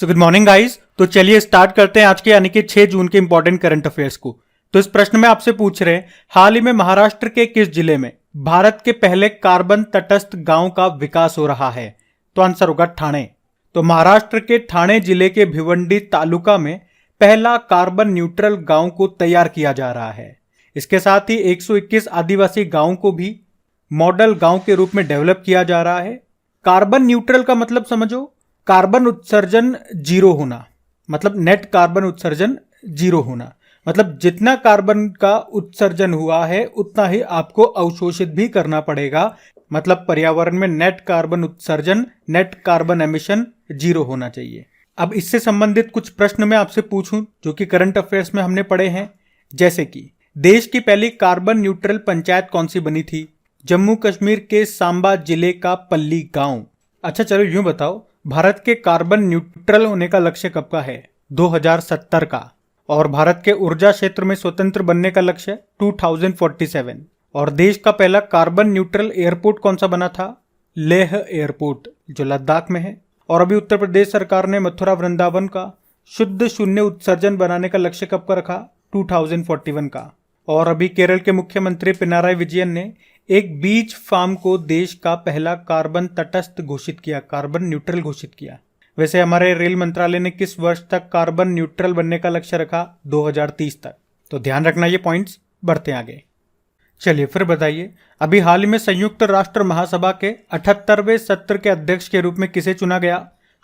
So good morning guys. तो चलिए start करते हैं आज के यानी कि 6 जून के इंपॉर्टेंट करंट अफेयर्स को। तो इस प्रश्न में आपसे पूछ रहे हैं, हाल ही में महाराष्ट्र के किस जिले में भारत के पहले कार्बन तटस्थ गांव का विकास हो रहा है? तो आंसर होगा ठाणे। तो महाराष्ट्र के ठाणे जिले के भिवंडी तालुका में पहला कार्बन न्यूट्रल गांव को तैयार किया जा रहा है। इसके साथ ही 121 आदिवासी गांव को भी मॉडल गांव के रूप में डेवलप किया जा रहा है। कार्बन न्यूट्रल का मतलब समझो, कार्बन उत्सर्जन जीरो होना, मतलब नेट कार्बन उत्सर्जन जीरो होना, मतलब जितना कार्बन का उत्सर्जन हुआ है उतना ही आपको अवशोषित भी करना पड़ेगा। मतलब पर्यावरण में नेट कार्बन उत्सर्जन, नेट कार्बन एमिशन जीरो होना चाहिए। अब इससे संबंधित कुछ प्रश्न मैं आपसे पूछूं जो कि करंट अफेयर्स में हमने पढ़े हैं, जैसे कि देश की पहली कार्बन न्यूट्रल पंचायत कौन सी बनी थी? जम्मू कश्मीर के सांबा जिले का पल्ली गांव। अच्छा चलो यूं बताओ, भारत के कार्बन न्यूट्रल होने का लक्ष्य कब का है? 2070 का। और भारत के ऊर्जा क्षेत्र में स्वतंत्र बनने का लक्ष्य 2047। और देश का पहला कार्बन न्यूट्रल एयरपोर्ट कौन सा बना था? लेह एयरपोर्ट जो लद्दाख में है। और अभी उत्तर प्रदेश सरकार ने मथुरा वृंदावन का शुद्ध शून्य उत्सर्जन बनाने का लक्ष्य कब का रखा? 2041 का। और अभी केरल के मुख्यमंत्री पिनाराई विजयन ने एक बीज फार्म को देश का पहला कार्बन तटस्थ घोषित किया, कार्बन न्यूट्रल घोषित किया। वैसे हमारे रेल मंत्रालय ने किस वर्ष तक कार्बन न्यूट्रल बनने का लक्ष्य रखा? 2030 तक। तो ध्यान रखना ये पॉइंट्स। बढ़ते आगे। चलिए फिर बताइए, अभी हाल ही में संयुक्त राष्ट्र महासभा के 78वें सत्र के अध्यक्ष के रूप में किसे चुना गया?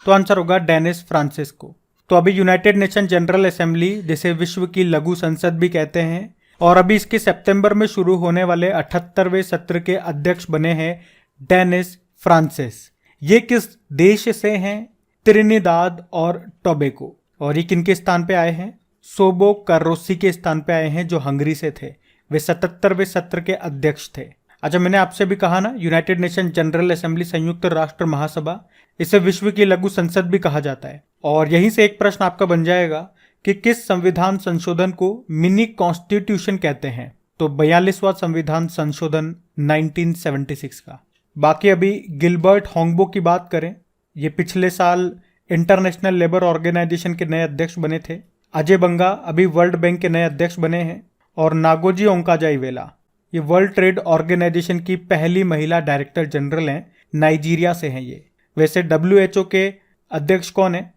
तो आंसर होगा डेनिस फ्रांसिस्को। तो अभी यूनाइटेड नेशन जनरल असेंबली, जिसे विश्व की लघु संसद भी कहते हैं, और अभी इसके सितंबर में शुरू होने वाले 78वें सत्र के अध्यक्ष बने हैं डेनिस फ्रांसिस। ये किस देश से हैं? त्रिनिदाद और टोबैगो। और ये किनके स्थान पे आए हैं? सोबो कर्रोसी के स्थान पे आए हैं, जो हंगरी से थे। वे 77वें सत्र के अध्यक्ष थे। अच्छा, मैंने आपसे भी कहा ना, यूनाइटेड नेशन जनरल असेंबली, संयुक्त राष्ट्र महासभा, इसे विश्व की लघु संसद भी कहा जाता है। और यहीं से एक प्रश्न आपका बन जाएगा कि किस संविधान संशोधन को मिनी कॉन्स्टिट्यूशन कहते हैं? तो 42वां संविधान संशोधन 1976 का। बाकी अभी गिलबर्ट होंगबो की बात करें, ये पिछले साल इंटरनेशनल लेबर ऑर्गेनाइजेशन के नए अध्यक्ष बने थे। अजय बंगा अभी वर्ल्ड बैंक के नए अध्यक्ष बने हैं। और नागोजी ओंकाजाईवेला, ये वर्ल्ड ट्रेड ऑर्गेनाइजेशन की पहली महिला डायरेक्टर जनरल हैं, नाइजीरिया से हैं ये। वैसे WHO के अध्यक्ष कौन है?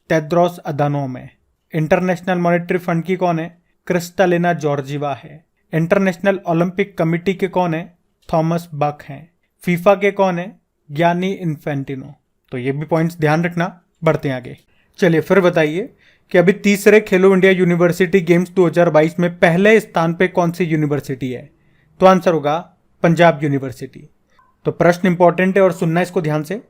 टेड्रोस अधानोम है। इंटरनेशनल मॉनेटरी फंड की कौन है? क्रिस्टालिना जॉर्जिवा है। इंटरनेशनल ओलंपिक कमिटी के कौन है? थॉमस बक हैं। फीफा के कौन है? Gianni Infantino. तो ये भी पॉइंट्स ध्यान रखना। बढ़ते आगे। चलिए फिर बताइए कि अभी तीसरे खेलो इंडिया यूनिवर्सिटी गेम्स 2022 में पहले स्थान पे कौन सी यूनिवर्सिटी है? तो आंसर होगा पंजाब यूनिवर्सिटी। तो प्रश्न इंपॉर्टेंट है और सुनना इसको ध्यान से।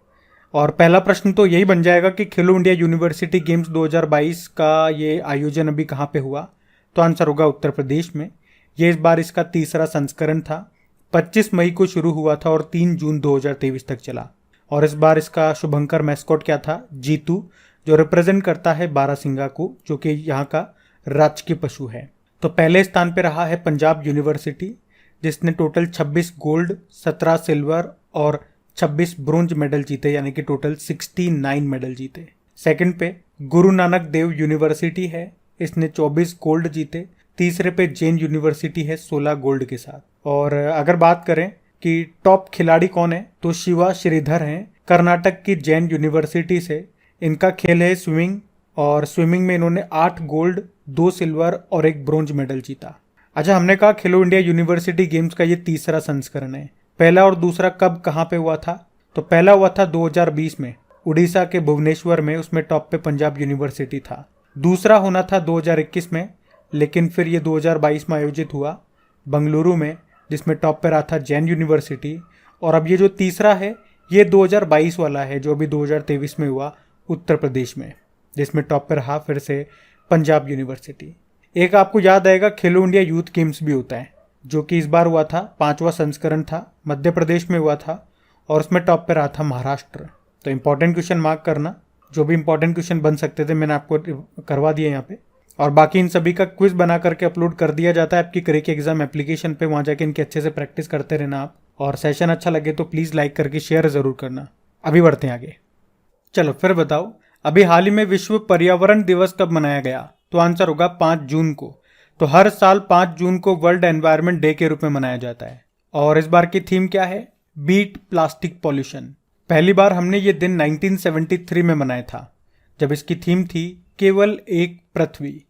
और पहला प्रश्न तो यही बन जाएगा कि खेलो इंडिया यूनिवर्सिटी गेम्स 2022 का ये आयोजन अभी कहाँ पे हुआ? तो आंसर होगा उत्तर प्रदेश में। ये इस बार इसका तीसरा संस्करण था। 25 मई को शुरू हुआ था और 3 जून 2023 तक चला। और इस बार इसका शुभंकर मैस्कॉट क्या था? जीतू, जो रिप्रेजेंट करता है बारासिंगा को, जो कि यहाँ का राजकीय पशु है। तो पहले स्थान पे रहा है पंजाब यूनिवर्सिटी, जिसने टोटल 26 गोल्ड, 17 सिल्वर और 26 ब्रोंज मेडल जीते, यानी कि टोटल 69 मेडल जीते। सेकंड पे गुरु नानक देव यूनिवर्सिटी है, इसने 24 गोल्ड जीते। तीसरे पे जैन यूनिवर्सिटी है 16 गोल्ड के साथ। और अगर बात करें कि टॉप खिलाड़ी कौन है, तो शिवा श्रीधर हैं, कर्नाटक की जैन यूनिवर्सिटी से। इनका खेल है स्विमिंग, और स्विमिंग में इन्होंने 8 गोल्ड, 2 सिल्वर और 1 ब्रोंज मेडल जीता। अच्छा, हमने कहा खेलो इंडिया यूनिवर्सिटी गेम्स का ये तीसरा संस्करण है। पहला और दूसरा कब कहाँ पे हुआ था? तो पहला हुआ था 2020 में उड़ीसा के भुवनेश्वर में, उसमें टॉप पे पंजाब यूनिवर्सिटी था। दूसरा होना था 2021 में, लेकिन फिर ये 2022 में आयोजित हुआ बंगलुरु में, जिसमें टॉप पे रहा था जैन यूनिवर्सिटी। और अब ये जो तीसरा है ये 2022 वाला है, जो अभी 2023 में हुआ उत्तर प्रदेश में, जिसमें टॉप पे रहा फिर से पंजाब यूनिवर्सिटी। एक आपको याद आएगा खेलो इंडिया यूथ गेम्स भी होता है, जो कि इस बार हुआ था, 5वां संस्करण था, मध्य प्रदेश में हुआ था, और उसमें टॉप पे रहा था महाराष्ट्र। तो इंपॉर्टेंट क्वेश्चन मार्क करना, जो भी इंपॉर्टेंट क्वेश्चन बन सकते थे मैंने आपको करवा दिया यहाँ पे। और बाकी इन सभी का क्विज बना करके अपलोड कर दिया जाता है आपकी करियर एग्जाम एप्लीकेशन पे, वहाँ जाके इनके अच्छे से प्रैक्टिस करते रहना आप। और सेशन अच्छा लगे तो प्लीज़ लाइक करके शेयर ज़रूर करना। अभी बढ़ते हैं आगे। चलो फिर बताओ, अभी हाल ही में विश्व पर्यावरण दिवस कब मनाया गया? तो आंसर होगा 5 जून को। तो हर साल 5 जून को वर्ल्ड एनवायरनमेंट डे के रूप में मनाया जाता है। और इस बार की थीम क्या है? Beat plastic pollution. पहली बार हमने ये दिन 1973 में मनाया था, जब इसकी थीम थी केवल एक पृथ्वी।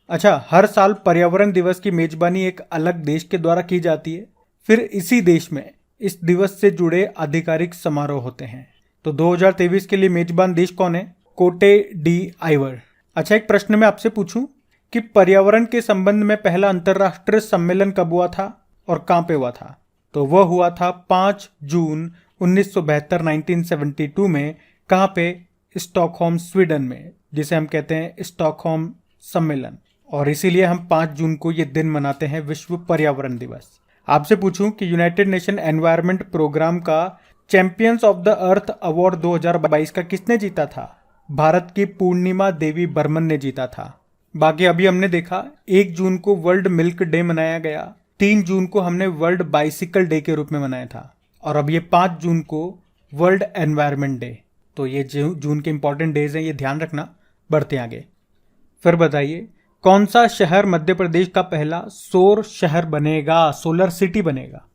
अच्छा, हर साल पर्यावरण दिवस की मेजबानी एक अलग देश के द्वारा की जाती है, फिर इसी देश में इस दिवस से जुड़े आधिकारिक समारोह होते हैं। तो 2023 के लिए मेजबान देश कौन है? कोटे डी आइवर। अच्छा, एक प्रश्न मैं आपसे पूछूं कि पर्यावरण के संबंध में पहला अंतर्राष्ट्रीय सम्मेलन कब हुआ था और कहां पे हुआ था? तो वह हुआ था 5 जून 1972 1972 में। कहां पे? स्टॉकहोम, स्वीडन में, जिसे हम कहते हैं स्टॉकहोम सम्मेलन। और इसीलिए हम 5 जून को ये दिन मनाते हैं, विश्व पर्यावरण दिवस। आपसे पूछूं कि यूनाइटेड नेशन एनवायरनमेंट प्रोग्राम का champions of the earth award 2022 का किसने जीता था? भारत की पूर्णिमा देवी बर्मन ने जीता था। बाकी अभी हमने देखा 1 जून को वर्ल्ड मिल्क डे मनाया गया, 3 जून को हमने वर्ल्ड बाइसिकल डे के रूप में मनाया था, और अब ये 5 जून को वर्ल्ड एनवायरनमेंट डे। तो ये जून के इंपॉर्टेंट डेज हैं, ये ध्यान रखना। बढ़ते आगे। फिर बताइए, कौन सा शहर मध्य प्रदेश का पहला सौर शहर बनेगा, सोलर सिटी बनेगा?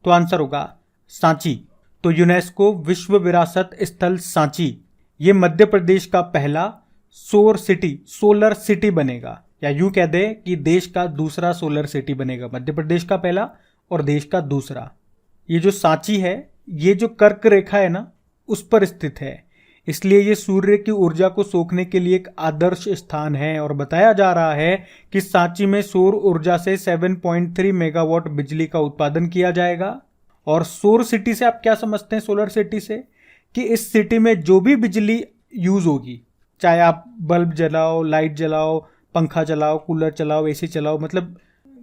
तो आंसर होगा सांची। तो यूनेस्को विश्व विरासत स्थल सांची, ये मध्य प्रदेश का पहला सौर सिटी, सोलर सिटी बनेगा, या यूं कह दे कि देश का दूसरा सोलर सिटी बनेगा। मध्य प्रदेश का पहला और देश का दूसरा। ये जो सांची है, ये जो कर्क रेखा है ना, उस पर स्थित है, इसलिए ये सूर्य की ऊर्जा को सोखने के लिए एक आदर्श स्थान है। और बताया जा रहा है कि सांची में सौर ऊर्जा से 7.3 मेगावाट बिजली का उत्पादन किया जाएगा। और सौर सिटी से आप क्या समझते हैं? सोलर सिटी से कि इस सिटी में जो भी बिजली यूज होगी, चाहे आप बल्ब जलाओ, लाइट जलाओ, पंखा चलाओ, कूलर चलाओ, एसी चलाओ, मतलब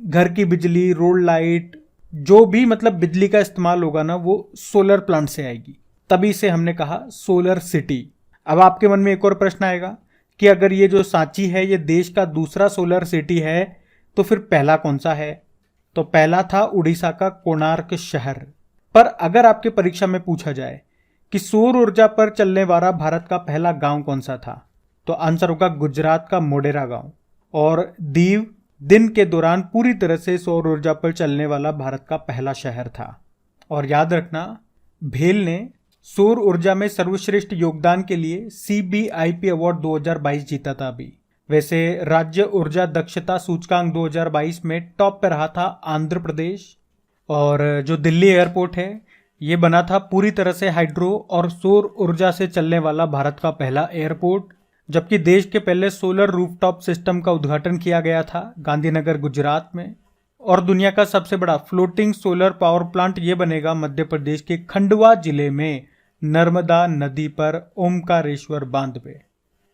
घर की बिजली, रोड लाइट, जो भी मतलब बिजली का इस्तेमाल होगा ना, वो सोलर प्लांट से आएगी। तभी से हमने कहा सोलर सिटी। अब आपके मन में एक और प्रश्न आएगा कि अगर ये जो सांची है ये देश का दूसरा सोलर सिटी है, तो फिर पहला कौन सा है? तो पहला था उड़ीसा का कोणार्क शहर। पर अगर आपके परीक्षा में पूछा जाए कि सौर ऊर्जा पर चलने वाला भारत का पहला गांव कौन सा था, तो आंसर होगा गुजरात का मोढेरा गांव। और दीव दिन के दौरान पूरी तरह से सौर ऊर्जा पर चलने वाला भारत का पहला शहर था। और याद रखना, भेल ने सौर ऊर्जा में सर्वश्रेष्ठ योगदान के लिए CBIP अवार्ड 2022 जीता था। अभी वैसे राज्य ऊर्जा दक्षता सूचकांक 2022 में टॉप पे रहा था आंध्र प्रदेश। और जो दिल्ली एयरपोर्ट है, ये बना था पूरी तरह से हाइड्रो और सौर ऊर्जा से चलने वाला भारत का पहला एयरपोर्ट। जबकि देश के पहले सोलर रूफटॉप सिस्टम का उद्घाटन किया गया था गांधीनगर, गुजरात में। और दुनिया का सबसे बड़ा फ्लोटिंग सोलर पावर प्लांट ये बनेगा मध्य प्रदेश के खंडवा जिले में, नर्मदा नदी पर ओमकारेश्वर बांध पे।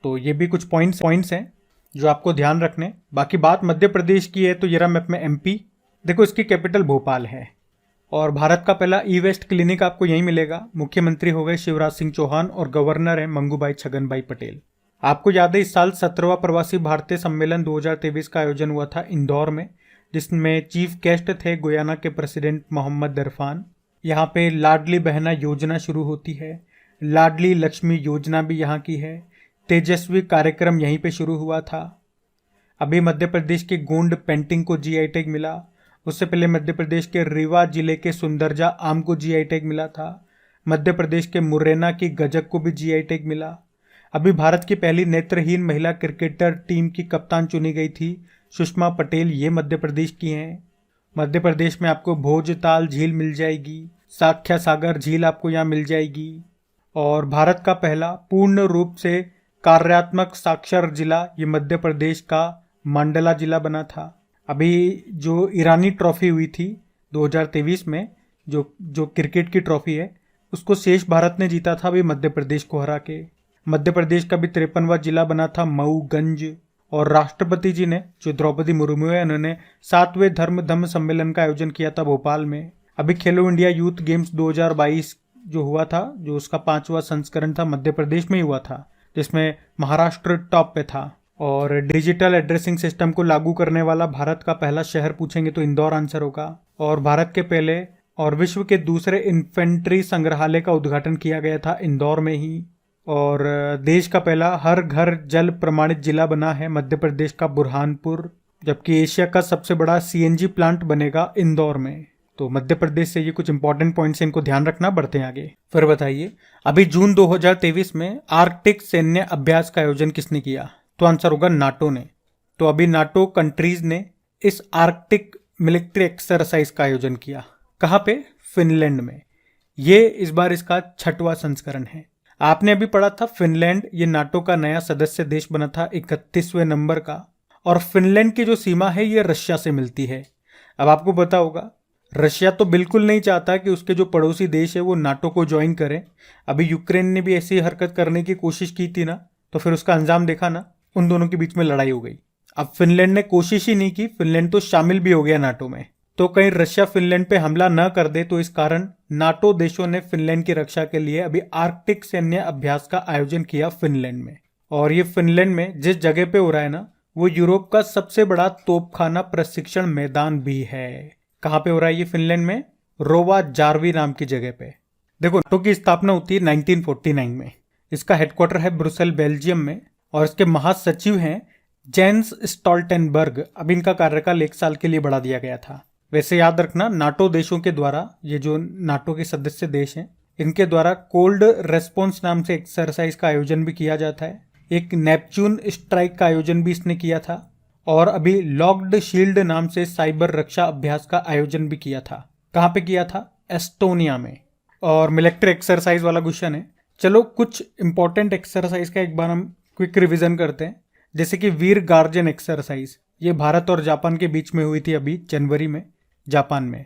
तो ये भी कुछ पॉइंट्स हैं जो आपको ध्यान रखने। बाकी बात मध्य प्रदेश की है तो ये रहा मैप में MP। देखो, इसकी कैपिटल भोपाल है और भारत का पहला ई-वेस्ट क्लिनिक आपको यहीं मिलेगा। मुख्यमंत्री हो गए शिवराज सिंह चौहान और गवर्नर है मंगूभाई छगनभाई पटेल। आपको याद है इस साल 17वां प्रवासी भारतीय सम्मेलन 2023 का आयोजन हुआ था इंदौर में, जिसमें चीफ गेस्ट थे गुयाना के प्रेसिडेंट मोहम्मद इरफान। यहाँ पे लाडली बहना योजना शुरू होती है, लाडली लक्ष्मी योजना भी यहाँ की है। तेजस्वी कार्यक्रम यहीं पे शुरू हुआ था। अभी मध्य प्रदेश के गोंड पेंटिंग को GI टैग मिला। उससे पहले मध्य प्रदेश के रीवा जिले के सुंदरजा आम को GI टैग मिला था। मध्य प्रदेश के मुरैना की गजक को भी GI टैग मिला। अभी भारत की पहली नेत्रहीन महिला क्रिकेटर टीम की कप्तान चुनी गई थी, सुषमा पटेल, ये मध्य प्रदेश की हैं। मध्य प्रदेश में आपको भोजताल झील मिल जाएगी, साख्या सागर झील आपको यहाँ मिल जाएगी। और भारत का पहला पूर्ण रूप से कार्यात्मक साक्षर जिला ये मध्य प्रदेश का मंडला जिला बना था। अभी जो ईरानी ट्रॉफी हुई थी 2023 में, जो क्रिकेट की ट्रॉफी है, उसको शेष भारत ने जीता था अभी मध्य प्रदेश को हरा के। मध्य प्रदेश का भी 53वां जिला बना था मऊगंज। और राष्ट्रपति जी ने, जो द्रौपदी मुर्मू है, उन्होंने 7वें धर्म सम्मेलन का आयोजन किया था भोपाल में। अभी खेलो इंडिया यूथ गेम्स 2022 जो हुआ था, जो उसका 5वां संस्करण था, मध्य प्रदेश में ही हुआ था, जिसमें महाराष्ट्र टॉप पे था। और डिजिटल एड्रेसिंग सिस्टम को लागू करने वाला भारत का पहला शहर पूछेंगे तो इंदौर आंसर होगा। और भारत के पहले और विश्व के दूसरे इन्फेंट्री संग्रहालय का उद्घाटन किया गया था इंदौर में ही। और देश का पहला हर घर जल प्रमाणित जिला बना है मध्य प्रदेश का बुरहानपुर, जबकि एशिया का सबसे बड़ा सीएनजी प्लांट बनेगा इंदौर में। तो मध्य प्रदेश से ये कुछ इंपॉर्टेंट पॉइंट्स इनको ध्यान रखना, बढ़ते हैं आगे। फिर बताइए, अभी जून 2023 में आर्कटिक सैन्य अभ्यास का आयोजन किसने किया? तो आंसर होगा नाटो ने। तो अभी नाटो कंट्रीज ने इस आर्कटिक मिलिट्री एक्सरसाइज का आयोजन किया। कहाँ पे? फिनलैंड में। ये इस बार इसका 6वां संस्करण है। आपने अभी पढ़ा था फिनलैंड ये नाटो का नया सदस्य देश बना था 31वें नंबर का, और फिनलैंड की जो सीमा है ये रशिया से मिलती है। अब आपको पता होगा रशिया तो बिल्कुल नहीं चाहता कि उसके जो पड़ोसी देश है वो नाटो को ज्वाइन करें। अभी यूक्रेन ने भी ऐसी हरकत करने की कोशिश की थी ना, तो फिर उसका अंजाम देखा ना, उन दोनों के बीच में लड़ाई हो गई। अब फिनलैंड ने कोशिश ही नहीं की, फिनलैंड तो शामिल भी हो गया नाटो में। तो कहीं रशिया फिनलैंड पे हमला न कर दे, तो इस कारण नाटो देशों ने फिनलैंड की रक्षा के लिए अभी आर्कटिक सैन्य अभ्यास का आयोजन किया फिनलैंड में। और ये फिनलैंड में जिस जगह पे हो रहा है ना, वो यूरोप का सबसे बड़ा तोपखाना प्रशिक्षण मैदान भी है। कहाँ पे हो रहा है ये? फिनलैंड में रोवा जार्वी नाम की जगह पे। देखो, नाटो की स्थापना होती है 1949 में। इसका हेडक्वार्टर है ब्रुसेल बेल्जियम में, और इसके महासचिव हैं जेंस स्टोल्टेनबर्ग। अब इनका कार्यकाल 1 साल के लिए बढ़ा दिया गया था। वैसे याद रखना, नाटो देशों के द्वारा, ये जो नाटो के सदस्य देश हैं, इनके द्वारा कोल्ड रेस्पॉन्स नाम से एक्सरसाइज का आयोजन भी किया जाता है। एक नेपच्यून स्ट्राइक का आयोजन भी इसने किया था, और अभी लॉक्ड शील्ड नाम से साइबर रक्षा अभ्यास का आयोजन भी किया था। कहाँ पे किया था? एस्टोनिया में। और मिलिट्री एक्सरसाइज वाला क्वेश्चन है। चलो कुछ इंपॉर्टेंट एक्सरसाइज का एक बार हम क्विक रिवीजन करते हैं। जैसे कि वीर गार्जियन एक्सरसाइज, ये भारत और जापान के बीच में हुई थी अभी जनवरी में जापान में।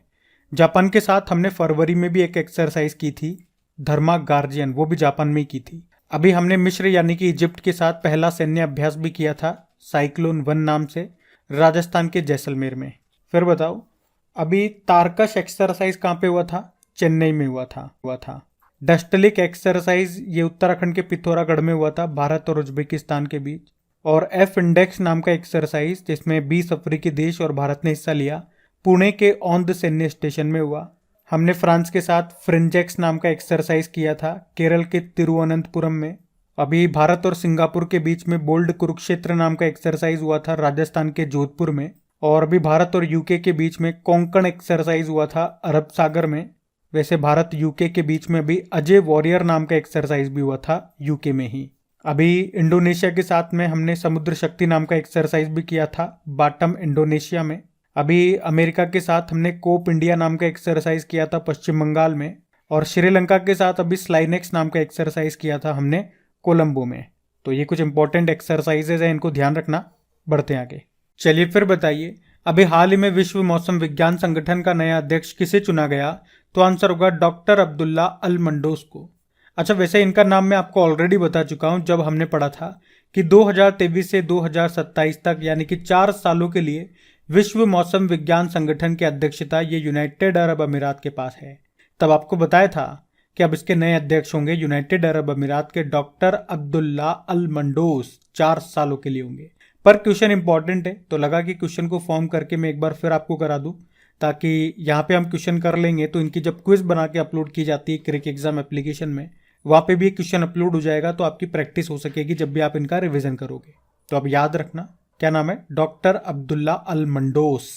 जापान के साथ हमने फरवरी में भी एक एक्सरसाइज की थी धर्मा गार्जियन, वो भी जापान में ही की थी। अभी हमने मिस्र यानी कि इजिप्ट के साथ पहला सैन्य अभ्यास भी किया था साइक्लोन 1 नाम से, राजस्थान के जैसलमेर में। फिर बताओ, अभी तारकश एक्सरसाइज कहाँ पे हुआ था? चेन्नई में हुआ था। डस्टलिक एक्सरसाइज ये उत्तराखंड के पिथौरागढ़ में हुआ था, भारत और उज्बेकिस्तान के बीच। और एफ इंडेक्स नाम का एक्सरसाइज, जिसमें 20 अफ्रीकी देश और भारत ने हिस्सा लिया, पुणे के औंध सैन्य स्टेशन में हुआ। हमने फ्रांस के साथ फ्रिंजेक्स नाम का एक्सरसाइज किया था केरल के तिरुवनंतपुरम में। अभी भारत और सिंगापुर के बीच में बोल्ड कुरुक्षेत्र नाम का एक्सरसाइज हुआ था राजस्थान के जोधपुर में। और अभी भारत और यूके के बीच में कोंकण एक्सरसाइज हुआ था अरब सागर में। वैसे भारत यूके के बीच में भी अजय वॉरियर नाम का एक्सरसाइज भी हुआ था यूके में ही। अभी इंडोनेशिया के साथ में हमने समुद्र शक्ति नाम का एक्सरसाइज भी किया था बाटम इंडोनेशिया में। अभी अमेरिका के साथ हमने कोप इंडिया नाम का एक्सरसाइज किया था पश्चिम बंगाल में। और श्रीलंका के साथ अभी स्लाइनेक्स नाम का एक्सरसाइज किया था हमने कोलंबो में। तो ये कुछ इंपॉर्टेंट एक्सरसाइजेज हैं, इनको ध्यान रखना। बढ़ते हैं आगे। चलिए फिर बताइए, अभी हाल ही में विश्व मौसम विज्ञान संगठन का नया अध्यक्ष किसे चुना गया? तो आंसर होगा डॉक्टर अब्दुल्ला अल मंडोस को। अच्छा, वैसे इनका नाम मैं आपको ऑलरेडी बता चुका हूं जब हमने पढ़ा था कि 2023 से 2027 तक यानी कि 4 सालों के लिए विश्व मौसम विज्ञान संगठन की अध्यक्षता ये यूनाइटेड अरब अमीरात के पास है। तब आपको बताया था कि अब इसके नए अध्यक्ष होंगे यूनाइटेड अरब अमीरात के डॉक्टर अब्दुल्ला अल मंडोस, 4 सालों के लिए होंगे। पर क्वेश्चन इंपॉर्टेंट है, तो लगा कि क्वेश्चन को फॉर्म करके मैं एक बार फिर आपको करा दूं, ताकि यहाँ पे हम क्वेश्चन कर लेंगे तो इनकी जब क्विज बना के अपलोड की जाती है क्रिक एग्जाम एप्लीकेशन में, वहाँ पे भी एक क्वेश्चन अपलोड हो जाएगा, तो आपकी प्रैक्टिस हो सकेगी जब भी आप इनका रिविजन करोगे। तो अब याद रखना, क्या नाम है? डॉक्टर अब्दुल्ला अल मंडोस।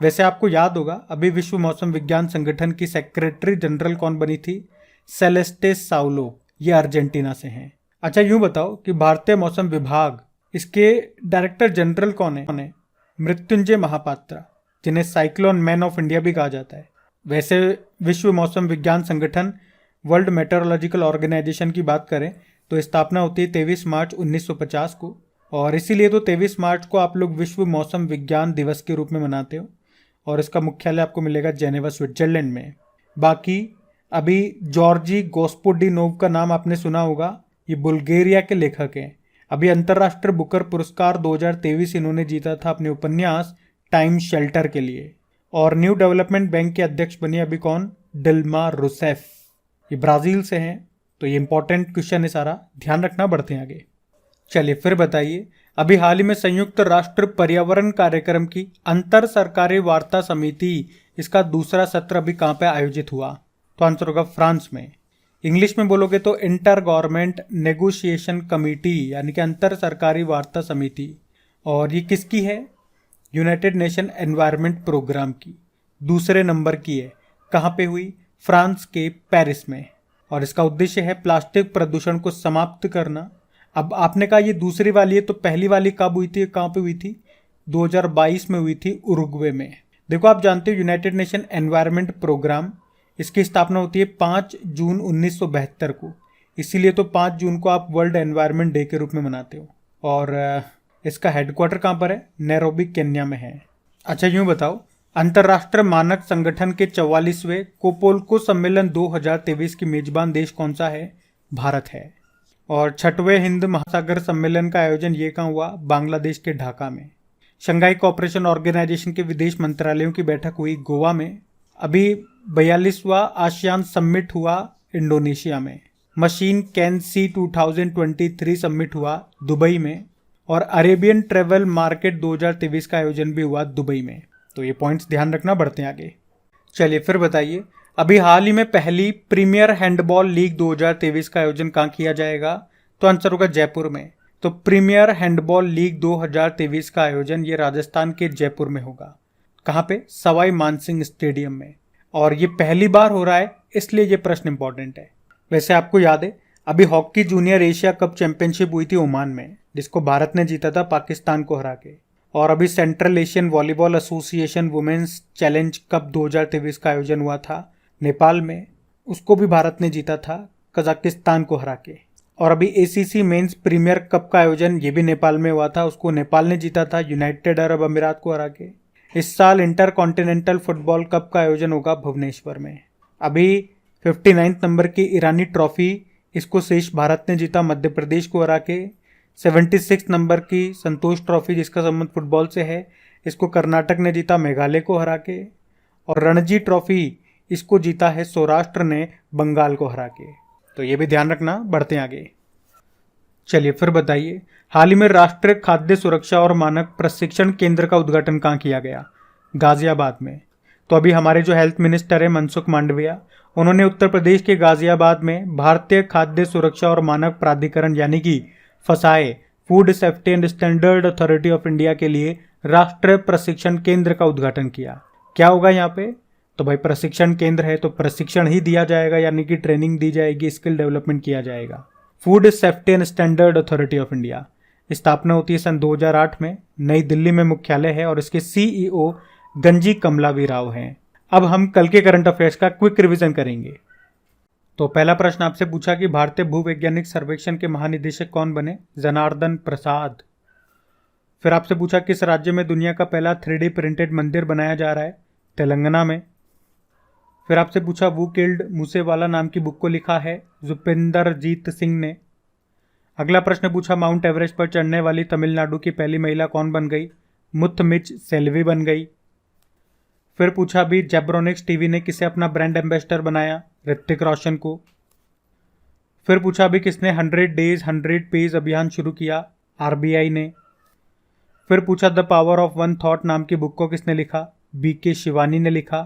वैसे आपको याद होगा अभी विश्व मौसम विज्ञान संगठन की सेक्रेटरी जनरल कौन बनी थी? सेलेस्टे साउलो, ये अर्जेंटीना से हैं। अच्छा, यूं बताओ कि भारतीय मौसम विभाग, इसके डायरेक्टर जनरल कौन है? मृत्युंजय महापात्रा, जिन्हें साइक्लोन मैन ऑफ इंडिया भी कहा जाता है। वैसे विश्व मौसम विज्ञान संगठन, वर्ल्ड मेट्रोलॉजिकल ऑर्गेनाइजेशन की बात करें तो स्थापना होती है 23 मार्च 1950 को, और इसीलिए तो 23 मार्च को आप लोग विश्व मौसम विज्ञान दिवस के रूप में मनाते हो। और इसका मुख्यालय आपको मिलेगा जेनेवा, स्विट्जरलैंड में। बाकी अभी जॉर्जी गोस्पोडिनोव का नाम आपने सुना होगा, ये बुल्गारिया के लेखक हैं। अभी अंतर्राष्ट्रीय बुकर पुरस्कार 2023 इन्होंने जीता था अपने उपन्यास टाइम शेल्टर के लिए। और न्यू डेवलपमेंट बैंक के अध्यक्ष बनी अभी कौन? डिल्मा रूसेफ, ये ब्राजील से हैं। तो ये इंपॉर्टेंट क्वेश्चन है सारा, ध्यान रखना। बढ़ते हैं आगे। चलिए फिर बताइए, अभी हाल ही में संयुक्त राष्ट्र पर्यावरण कार्यक्रम की अंतर सरकारी वार्ता समिति, इसका दूसरा सत्र अभी कहाँ पे आयोजित हुआ? तो आंसर होगा फ्रांस में। इंग्लिश में बोलोगे तो इंटर गवर्नमेंट नेगोशिएशन कमेटी यानी कि अंतर सरकारी वार्ता समिति। और ये किसकी है? यूनाइटेड नेशन एनवायरनमेंट प्रोग्राम की। दूसरे नंबर की है। कहाँ पे हुई? फ्रांस के पेरिस में। और इसका उद्देश्य है प्लास्टिक प्रदूषण को समाप्त करना। अब आपने कहा ये दूसरी वाली है, तो पहली वाली कब हुई थी, कहाँ पे हुई थी? 2022 में हुई थी उरुग्वे में। देखो आप जानते हो यूनाइटेड नेशन एनवायरनमेंट प्रोग्राम, इसकी स्थापना होती है 5 जून 1972 को। इसीलिए तो 5 जून को आप वर्ल्ड एनवायरनमेंट डे के रूप में मनाते हो। और इसका हेडक्वार्टर कहाँ पर है? नैरोबी केन्या में है। अच्छा यूं बताओ, अंतर्राष्ट्रीय मानक संगठन के 44वें कोपोल्को सम्मेलन 2023 की मेजबान देश कौन सा है? भारत है। और 6वें हिंद महासागर सम्मेलन का आयोजन ये कहाँ हुआ? बांग्लादेश के ढाका में। शंघाई कोऑपरेशन ऑर्गेनाइजेशन के विदेश मंत्रालयों की बैठक हुई गोवा में। अभी 42वां आसियान समिट हुआ इंडोनेशिया में। मशीन कैन सी 2023 समिट हुआ दुबई में। और अरेबियन ट्रेवल मार्केट 2023 का आयोजन भी हुआ दुबई में। तो ये पॉइंट्स ध्यान रखना, बढ़ते हैं आगे। चलिए फिर बताइए, अभी हाल ही में पहली प्रीमियर हैंडबॉल लीग 2023 का आयोजन कहाँ किया जाएगा? तो आंसर होगा जयपुर में। तो प्रीमियर हैंडबॉल लीग 2023 का आयोजन ये राजस्थान के जयपुर में होगा। कहाँ पे? सवाई मानसिंह स्टेडियम में। और ये पहली बार हो रहा है, इसलिए ये प्रश्न इंपॉर्टेंट है। वैसे आपको याद है अभी hockey junior Asia cup championship हुई थी ओमान में, जिसको भारत ने जीता था पाकिस्तान को हरा के। और अभी Central Asian Volleyball Association Women's Challenge Cup 2023 का आयोजन हुआ था नेपाल में, उसको भी भारत ने जीता था कजाकिस्तान को हरा के। और अभी एसीसी मेंस प्रीमियर कप का आयोजन ये भी नेपाल में हुआ था, उसको नेपाल ने जीता था यूनाइटेड अरब अमीरात को हरा के। इस साल इंटर कॉन्टिनेंटल फुटबॉल कप का आयोजन होगा भुवनेश्वर में। अभी 59 नंबर की ईरानी ट्रॉफी, इसको शेष भारत ने जीता मध्य प्रदेश को हरा के। 76 नंबर की संतोष ट्रॉफी, जिसका संबंध फुटबॉल से है, इसको कर्नाटक ने जीता मेघालय को हरा के। और रणजी ट्रॉफी, इसको जीता है सौराष्ट्र ने बंगाल को हरा के। तो ये भी ध्यान रखना, बढ़ते हैं आगे। चलिए फिर बताइए, हाल ही में राष्ट्रीय खाद्य सुरक्षा और मानक प्रशिक्षण केंद्र का उद्घाटन कहाँ किया गया? गाजियाबाद में। तो अभी हमारे जो हेल्थ मिनिस्टर है मनसुख मांडविया, उन्होंने उत्तर प्रदेश के गाजियाबाद में भारतीय खाद्य सुरक्षा और मानक प्राधिकरण यानी कि फसाए, food safety and standard authority of India के लिए राष्ट्रीय प्रशिक्षण केंद्र का उद्घाटन किया। क्या होगा यहाँ पे? तो भाई प्रशिक्षण केंद्र है तो प्रशिक्षण ही दिया जाएगा, यानी कि ट्रेनिंग दी जाएगी, स्किल डेवलपमेंट किया जाएगा। Food safety and standard authority of India, स्थापना होती है सन 2008 में, नई दिल्ली में मुख्यालय है और इसके सीईओ गंजी कमलावी राव हैं। अब हम कल के करंट अफेयर्स का क्विक रिवीजन करेंगे। तो पहला प्रश्न आपसे पूछा कि भारतीय भूवैज्ञानिक सर्वेक्षण के महानिदेशक कौन बने? जनार्दन प्रसाद। फिर आपसे पूछा किस राज्य में दुनिया का पहला 3D प्रिंटेड मंदिर बनाया जा रहा है? तेलंगाना में। फिर आपसे पूछा वू किल्ड मूसेवाला नाम की बुक को लिखा है जुपिंदरजीत सिंह ने। अगला प्रश्न पूछा माउंट एवरेस्ट पर चढ़ने वाली तमिलनाडु की पहली महिला कौन बन गई? मुथमिच सेल्वी बन गई। फिर पूछा भी जेब्रोनिक्स टीवी ने किसे अपना ब्रांड एम्बेसडर बनाया? ऋतिक रोशन को। फिर पूछा भी किसने 100 डेज 100 पेज अभियान शुरू किया? आरबीआई ने। फिर पूछा the power of one thought नाम की बुक को किसने लिखा? बीके शिवानी ने लिखा।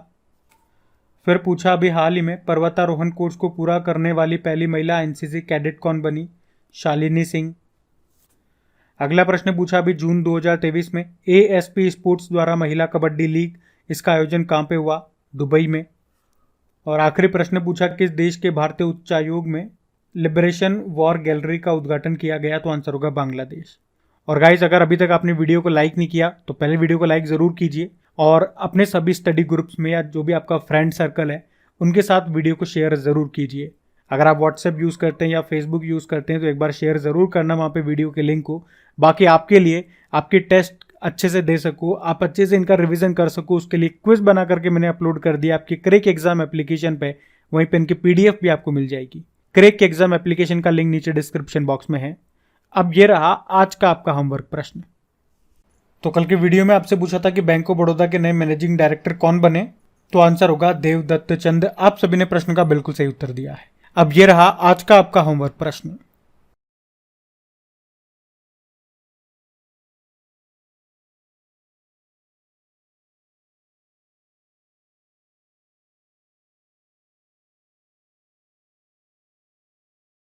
फिर पूछा अभी हाल ही में पर्वतारोहण कोर्स को पूरा करने वाली पहली महिला एनसीसी कैडेट कौन बनी? शालिनी सिंह। अगला प्रश्न पूछा अभी जून 2023 में एएसपी स्पोर्ट्स द्वारा महिला कबड्डी लीग, इसका आयोजन कहाँ पे हुआ? दुबई में। और आखिरी प्रश्न पूछा किस देश के भारतीय उच्चायोग में लिबरेशन वॉर गैलरी का उद्घाटन किया गया? तो आंसर होगा बांग्लादेश। और गाइज अगर अभी तक आपने वीडियो को लाइक नहीं किया तो पहले वीडियो को लाइक ज़रूर कीजिए और अपने सभी स्टडी ग्रुप्स में या जो भी आपका फ्रेंड सर्कल है उनके साथ वीडियो को शेयर ज़रूर कीजिए। अगर आप व्हाट्सएप यूज़ करते हैं या फेसबुक यूज़ करते हैं तो एक बार शेयर ज़रूर करना वहाँ पे वीडियो के लिंक को। बाकी आपके लिए आपके टेस्ट अच्छे से दे सकूँ, आप अच्छे से इनका रिवीजन कर सकूँ, उसके लिए क्विज बना करके मैंने अपलोड कर दिया आपकी क्रेक एग्जाम एप्लीकेशन पे। वहीं पे इनकी PDF भी आपको मिल जाएगी। क्रेक एग्जाम एप्लीकेशन का लिंक नीचे डिस्क्रिप्शन बॉक्स में है। अब ये रहा आज का आपका होमवर्क प्रश्न। तो कल के वीडियो में आपसे पूछा था कि बैंक ऑफ बड़ौदा के नए मैनेजिंग डायरेक्टर कौन बने? तो आंसर होगा देवदत्त चंद। आप सभी ने प्रश्न का बिल्कुल सही उत्तर दिया है। अब ये रहा आज का आपका होमवर्क प्रश्न।